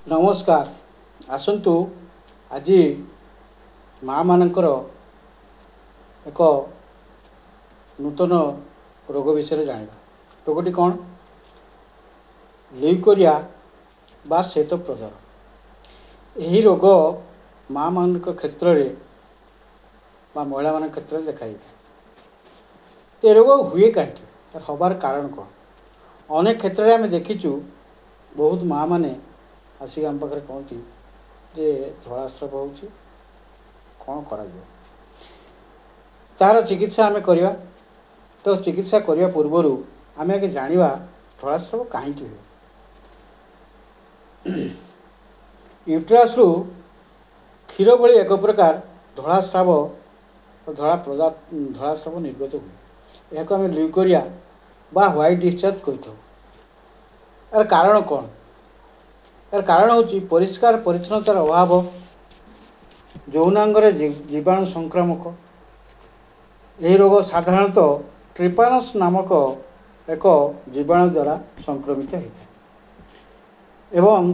नमस्कार। आसंतु आज माँ मानकर एक नूतन रोग विषय जाना। रोगटी कौन? ल्यूकोरिया बा श्वेत प्रदर। यही रोग माँ मान क्षेत्र में बा महिला मान क्षेत्र में देखा जाए। तो रोग हुए कहीं हबार कारण कौन? अनेक क्षेत्र में आम देखीचु बहुत माँ मैंने आसिक आम पाखे कहती जे धलास्राव हो कौन कर तार चिकित्सा आम करवा। तो चिकित्सा करने पूर्वर आम आगे जाना धलास्राव कहीं हुए। यूट्रास रु क्षीर भली एक प्रकार धलास्राव धलास्राव निर्गत हुए। यह आम ल्यूकोरिया बा व्हाइट डिस्चार्ज कही। यार कारण कौन? यार कारण हूँ परिष्कार परिच्छन्नतार अभाव, यौनांगरे जीवाणु संक्रामक। यह रोग साधारणतः ट्रिपानस नामक एक जीवाणु द्वारा संक्रमित होता है एवं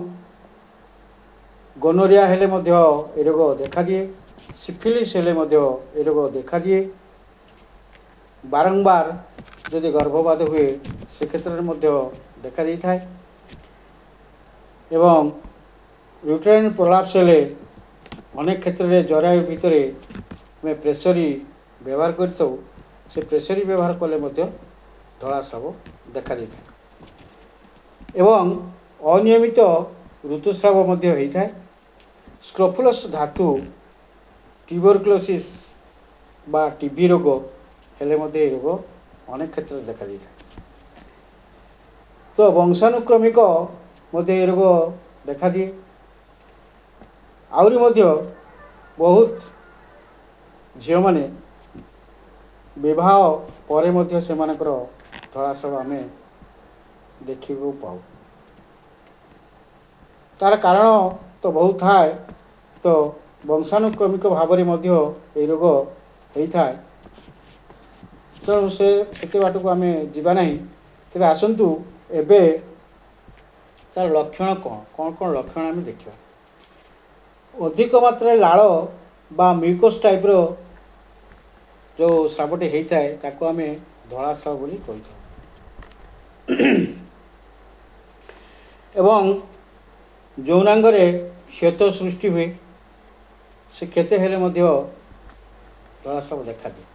गोनोरिया हेले मध्य ए रोग देखा दिए। सिफिलिस हेले मध्य ए रोग देखा दिए। बारंबार यदि गर्भपात हुए से क्षेत्र में मध्य देखा दी था एवं यूट्राइन प्रोलैप्स हेले अनेक क्षेत्र में जरायु भितर में प्रेसरी व्यवहार कर से प्रेसरी व्यवहार कले धलास्राव देखा दी था एवं अनियमित ऋतुस्राव होता है। स्क्रोफुलस धातु ट्यूबरक्लोसिस बा टीबी रोग हेले रोग अनेक क्षेत्र में देखा दी था। तो वंशानुक्रमिक ये रोग देखा दिए। आहरी बहुत झील मैंने विवाह पर से धलास्राव आम देखा पाऊ। तार कारण तो बहुत थाए। तो वंशानुक्रमिक भाव में ये रोग होता है। तेणु से बाट को आम जावा ना। तेज आसतु एबे तार लक्षण कौन कौन कौन लक्षण आम देखा। अधिक मात्रा लाल बा म्यूकस टाइप रो जो स्रावटी होता है ताको आम धलास्राव बोली कही। एवं यौनांगरे क्षत सृष्टि हुए से क्षत हेले धलास्राव देखा दिए।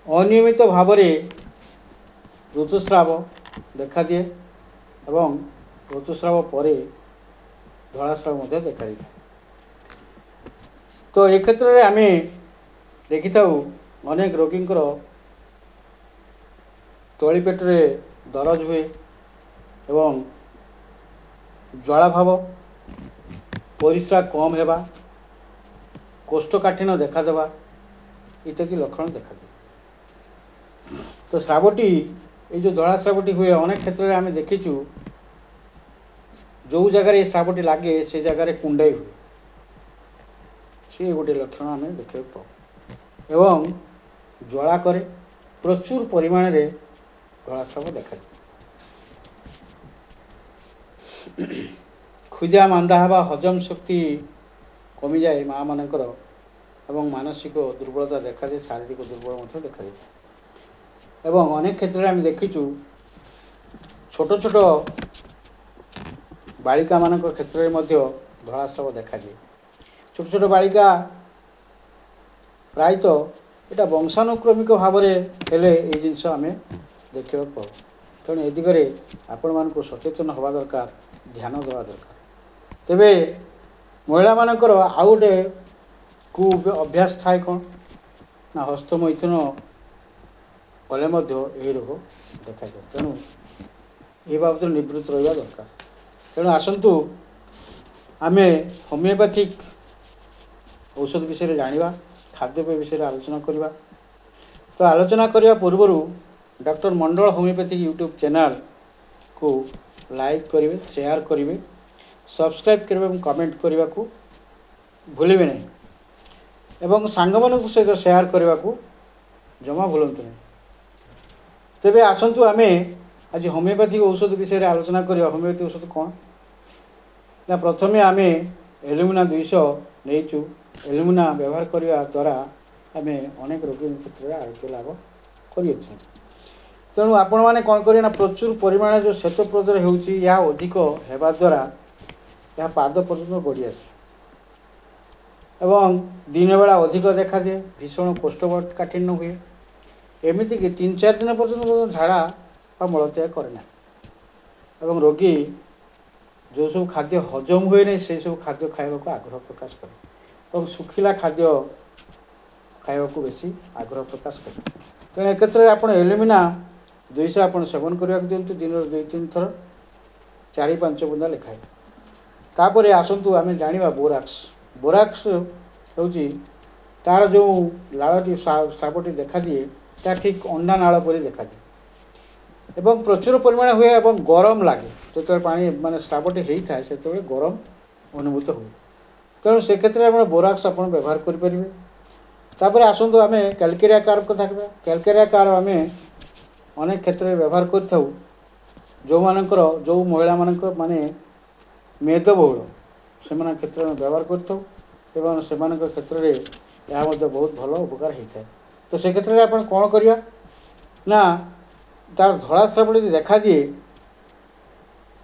अनियमित भाव ऋतुस्राव देखा दिए एवं ऋतुस्राव पर धलास्राव देखा दी था। तो ये क्षेत्र में आम देखी था अनेक रोगी तली पेटे दरज हुए एवं ज्वाला भाव परिस्रा कम हेबा कोष्ठकाठिन्य देखा देवा इत्यादि लक्षण देखा दिए। तो स्रावटी ये जो धलास्रावटी हुए अनेक क्षेत्र में आम देखीचु जो जगार ये स्रावटी लगे से जगार कुंडाई हुए सी गोटे लक्षण आम देखा पाऊ एवं ज्वाला करे प्रचुर परिमाण में धलास्राव देखा दिए। खुजा मांदा हवा हजम शक्ति कमी जाए माँ मानकर एवं मानसिक दुर्बलता देखा दिए। शारीरिक दुर्बल देखा दी एवं अनेक क्षेत्र में आम देखीचु छोट छोट बालिका मान क्षेत्र में धलास्राव देखा दिए। छोट छोट बालिका प्रायतः यहाँ वंशानुक्रमिक भाव में हेले ये जिनस आम देखा पाऊ। तेणु ए दिगरे आपण मानक सचेतन हवा दरकार, ध्यान देवा दरकार। तेबे महिला मानकर आउ गोटे कु अभ्यास थाए कौन ना हस्तमैथुन कले यही रोग देखा जाए। तेणु ये बाबद निवृत्त रहा दरकार। तेणु आसतु आम होमियोपैथिक औषध विषय जाना, खाद्यपेय विषय आलोचना करवा। तो आलोचना करने पूर्वर डॉक्टर मंडल होमियोपैथिक यूट्यूब चैनल को लाइक करेंगे, शेयर करेंगे, सब्सक्राइब करेंगे और कमेंट करने को भूलें नहीं एवं सांग मान सहित शेयर करने को जमा भूलु नहीं। तेबे आसंतु आमे आज होमियोपैथिक औषध विषय आलोचना करिया। होमियोपैथिक औषध कौन ना प्रथमे आम एल्युमिना 200 नहींचु। एल्युमिना व्यवहार करने द्वारा आम अनेक रोगी क्षेत्र में आरोग्य लाभ कर। तेणु आपण मैंने कौन करें प्रचुर परिमाण जो श्वेत प्रदर होधिक होगा द्वारा यह पाद पर्यटन गड़ी आसे एवं दिन बेला अधिक देखा दिए। भीषण कोष्ठकाठिन्य हुए। एमती कि 3-4 दिन पर्यटन झाड़ा और मलत्याग करेना एवं रोगी जो सब खाद्य हजम हुए नहीं से सब खाद्य खावा को आग्रह प्रकाश करे और सुखिला खाद्य खावा को बेसी आग्रह प्रकाश करे। तेणु एक क्षेत्र में आप एल्युमिना 200 आप सेवन करने दिंतु। दिन 2-3 थर 4-5 बुंदा लेखाए। तापर आसतु आम जाना बोराक्स। बोराक्स हूँ तार जो लाड़ी स्रावटी देखा दिए ता ठीक अंडा नाल पर देखा दिए एवं प्रचुर परिमाण हुए और गरम लगे। जो पानी माने स्रावटी होता है से गरम अनुभूत हुए। तेणु से क्षेत्र में बोराक्स आप व्यवहार करें। तापर आसतु आम कैलकेरिया कार्प कथा कहवा। कैलकेरिया कार्प आम अनेक क्षेत्र में व्यवहार करूँ। जो मानकर जो महिला मानक माने मेदबहुल से क्षेत्र में व्यवहार करूँ एवं से क्षेत्र में यह बहुत भल उपकार होता है। तो से क्षेत्र में आप कौन करिया ना तार धड़ा स्रावटी देखा दिए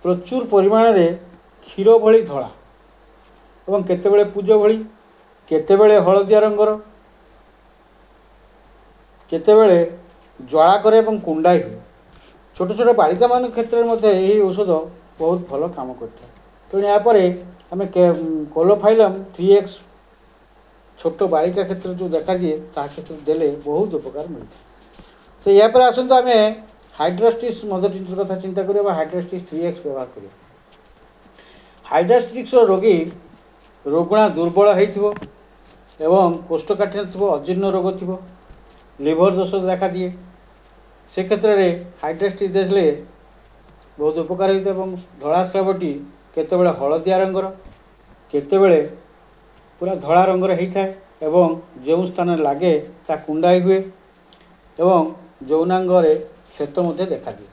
प्रचुर परिमाण रे क्षीर भली धड़ा एवं केतेबेले पूज भली केतेबेले हलदिया रंगर केतेबेले ज्वाला करे एवं कुंडाई हुए। छोट छोट बालिका मान क्षेत्र में यही औषध बहुत भल काम करता है। तेणु यापर आम कोलोफाइलम 3x छोट बालिका क्षेत्र जो देखा दिए ता क्षेत्र देले बहुत उपकार मिलता है। तो यापर आसतु आम हाइड्रास्टिस मदर टिंचर कथा चिंता करिया। हाइड्रास्टिस 3x व्यवहार करिया। हाइड्रास्टिक्स रोगी रोगुणा दुर्बल होइथिबो एवं कोष्ठकाठिन्य थिबो अजीर्ण रोग थिबो लिभर दोष देखा दिए से क्षेत्र में हाइड्रास्टिस देले बहुत उपकार होता है। धड़ा स्रावटी केतेबेले हलदिया रंगर केतेबेले पूरा धड़ा रंगर होता है एवं जो स्थान लगे ता कुंडाई हुए एवं यौनांग क्षत मध्य देखा दिए।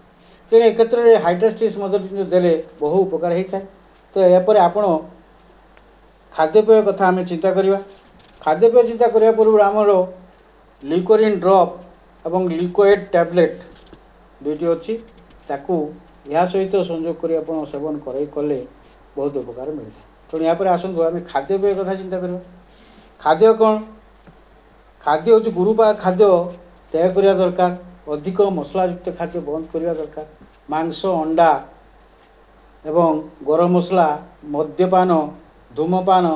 तेणु एक क्षेत्र में हाइड्रास्टिस मदर टिंचर देले बहु उपकार होता है। तो यापर आपण खाद्यपेय कथा आम चिंता करिया। खाद्यपेय चिंता करिया पूर्व आमर लिकोरिन ड्रप एवं लिक्विड टैबलेट दुईटी अच्छी ताकू या सहित संयोग कर आप सेवन कले बहुत उपकार मिलता है। तेणु यहाँ पर आसतु आम खाद्यपेय कथा चिंता करिया। खाद्य कौन खाद्य हूँ गुरुपा खाद्य त्याग करिया दरकार। अधिक मसलायुक्त खाद्य बंद करिया दरकार। मांस अंडा एवं गरम मसला मद्यपान धूमपान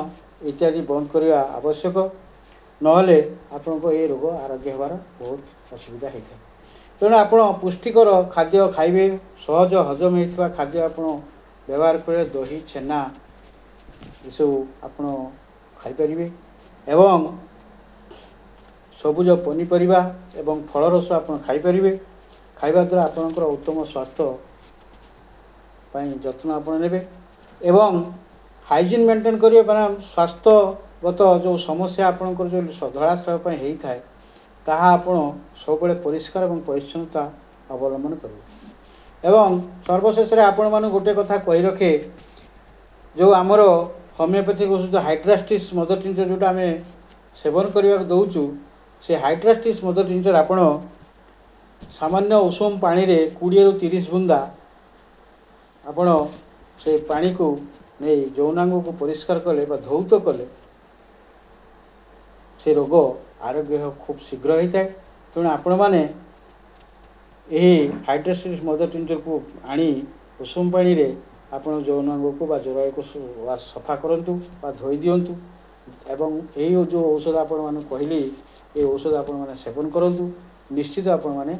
इत्यादि बंद करिया आवश्यक। नहले आपण को ये रोग आरोग्य होवार बहुत असुविधा होता है। तेणु आप पुष्टिकर खाद्य खाइबे। सहज हजम होता खाद्य आप व्यवहार करें। दही छेना यू आप खाईपर एवं सबुज पनीपरिया एवं फलरस आप खाईपर। खाइबा द्वारा आपणकर उत्तम स्वास्थ्य जत्न आप ने एवं हाइजीन मेंटेन करिए। मैंने स्वास्थ्यगत जो समस्या आपणकर जो धड़ा स्राव होता है ताहा आपण सब परिष्कार और परिच्छन्नता अवलंबन करेंगे। एवं सर्वशेष आपण मान गोटे कथा कही रखे जो आमर होमियोपैथिक औषध हाइड्रास्टिस मदर टिंचर जोटा आम सेवन करने दौचु से हाइड्रास्टिस मदर टिंचर आपण सामान्य उषुम पानी रे 20 ରୁ 30 बुंदा आपण से पानी को नहीं यौनांग को परिष्कार कले धौत कले से रोग आरोग्य खूब शीघ्र होता है। तेणु आपण मैंने हाइड्रास्टिस मदर टिंचर को आनी उषुम पानी रे आपण यौनांग को जोराय को सफा करंतु धोई दिंतु एवं यही जो औषध आपण मैंने कहली ये औषध आपण मैंने सेवन करंतु निश्चित आपण मैंने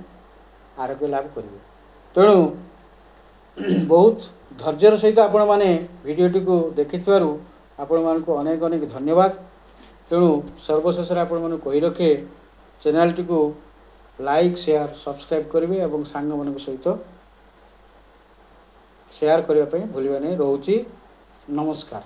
आरोग्य लाभ करेंगे। तेणु बहुत धैर्यर सहित आपण मैंने भिडटी को देखि आपण मानक अनेक अनेक धन्यवाद। तेणु सर्वशेष आपण मैंने कही रखे चैनल टी को लाइक शेयर सब्सक्राइब करेंगे और सांग मान सहित शेयर करने भूलिबा नहीं। रोची नमस्कार।